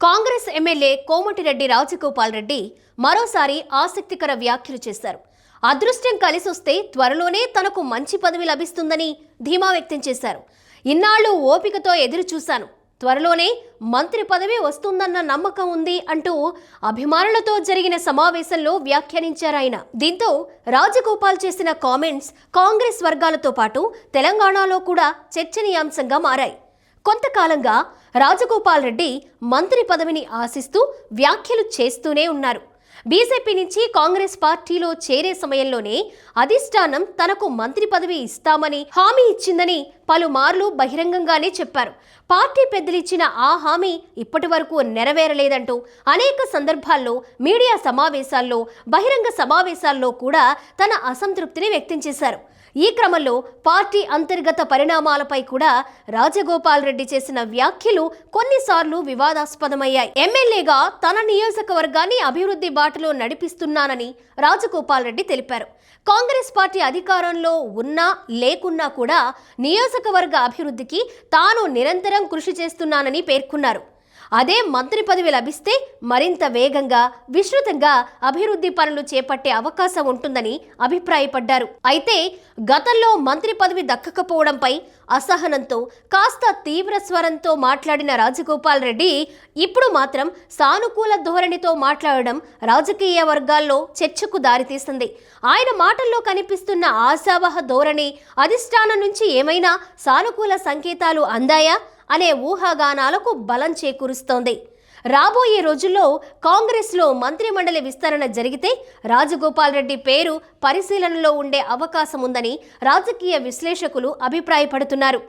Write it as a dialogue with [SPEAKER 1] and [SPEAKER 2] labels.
[SPEAKER 1] Congress MLA Komatireddy Rajagopal Reddy మరోసారి ఆసక్తికర వ్యాఖ్యలు చేశారు. అదృష్టం కలిసొస్తే త్వరలోనే తనకు మంచి పదవి లభిస్తుందని ధీమా వ్యక్తం చేశారు. ఇన్నాళ్లు ఓపికతో ఎదురు చూశాను, త్వరలోనే మంత్రి పదవి వస్తుందన్న నమ్మకం ఉంది అంటూ అభిమానులతో జరిగిన సమావేశంలో వ్యాఖ్యానించారాయన. దీంతో రాజగోపాల్ చేసిన కామెంట్స్ కాంగ్రెస్ వర్గాలతో పాటు తెలంగాణలో కూడా చర్చనీయాంశంగా మారాయి. కొంతకాలంగా రాజగోపాల్ రెడ్డి మంత్రి పదవిని ఆశిస్తూ వ్యాఖ్యలు చేస్తూనే ఉన్నారు. బీజేపీ నుంచి కాంగ్రెస్ పార్టీలో చేరే సమయంలోనే అధిష్టానం తనకు మంత్రి పదవి ఇస్తామని హామీ ఇచ్చిందని పలుమార్లు బహిరంగంగానే చెప్పారు. పార్టీ పెద్దలిచ్చిన ఆ హామీ ఇప్పటి వరకు నెరవేరలేదంటూ అనేక సందర్భాల్లో మీడియా సమావేశాల్లో, బహిరంగ సమావేశాల్లో కూడా తన అసంతృప్తిని వ్యక్తం చేశారు. ఈ క్రమంలో పార్టీ అంతర్గత పరిణామాలపై కూడా రాజగోపాల్ రెడ్డి చేసిన వ్యాఖ్యలు కొన్నిసార్లు వివాదాస్పదమయ్యాయి. ఎమ్మెల్యేగా తన నియోజకవర్గాన్ని అభివృద్ధి బాటలో నడిపిస్తున్నానని రాజగోపాల్ రెడ్డి తెలిపారు. కాంగ్రెస్ పార్టీ అధికారంలో ఉన్నా లేకున్నా కూడా నియోజకవర్గ అభివృద్ధికి తాను నిరంతరం కృషి చేస్తున్నానని పేర్కొన్నారు. అదే మంత్రి పదవి లభిస్తే మరింత వేగంగా, విస్తృతంగా అభివృద్ధి పనులు చేపట్టే అవకాశం ఉంటుందని అభిప్రాయపడ్డారు. అయితే గతంలో మంత్రి పదవి దక్కకపోవడంపై అసహనంతో, కాస్త తీవ్ర స్వరంతో మాట్లాడిన రాజగోపాల్ రెడ్డి ఇప్పుడు మాత్రం సానుకూల ధోరణితో మాట్లాడడం రాజకీయ వర్గాల్లో చర్చకు దారితీస్తుంది. ఆయన మాటల్లో కనిపిస్తున్న ఆశావహ ధోరణి అధిష్టానం నుంచి ఏమైనా సానుకూల సంకేతాలు అందాయా అనే ఊహాగానాలకు బలం చేకూరుస్తోంది. రాబోయే రోజుల్లో కాంగ్రెస్లో మంత్రిమండలి విస్తరణ జరిగితే రాజగోపాల్ రెడ్డి పేరు పరిశీలనలో ఉండే అవకాశం ఉందని రాజకీయ విశ్లేషకులు అభిప్రాయపడుతున్నారు.